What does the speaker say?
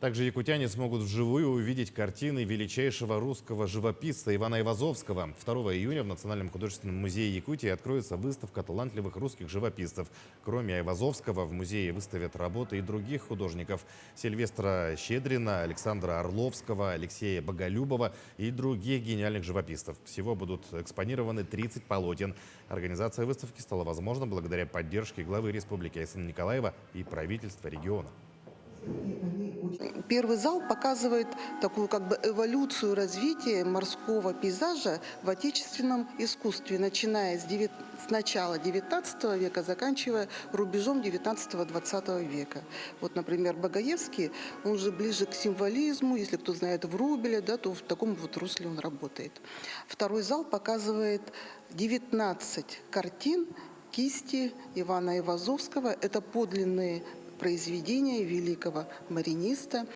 Также якутяне смогут вживую увидеть картины величайшего русского живописца Ивана Айвазовского. 2 июня в Национальном художественном музее Якутии откроется выставка талантливых русских живописцев. Кроме Айвазовского в музее выставят работы и других художников: Сильвестра Щедрина, Александра Орловского, Алексея Боголюбова и других гениальных живописцев. Всего будут экспонированы 30 полотен. Организация выставки стала возможна благодаря поддержке главы Республики Айсена Николаева и правительства региона. Первый зал показывает такую как бы эволюцию развития морского пейзажа в отечественном искусстве, начиная с начала XIX века, заканчивая рубежом XIX-XX века. Вот, например, Богоевский, он же ближе к символизму, если кто знает Врубеля, да, то в таком вот русле он работает. Второй зал показывает 19 картин кисти Ивана Айвазовского. Это подлинные произведения великого мариниста.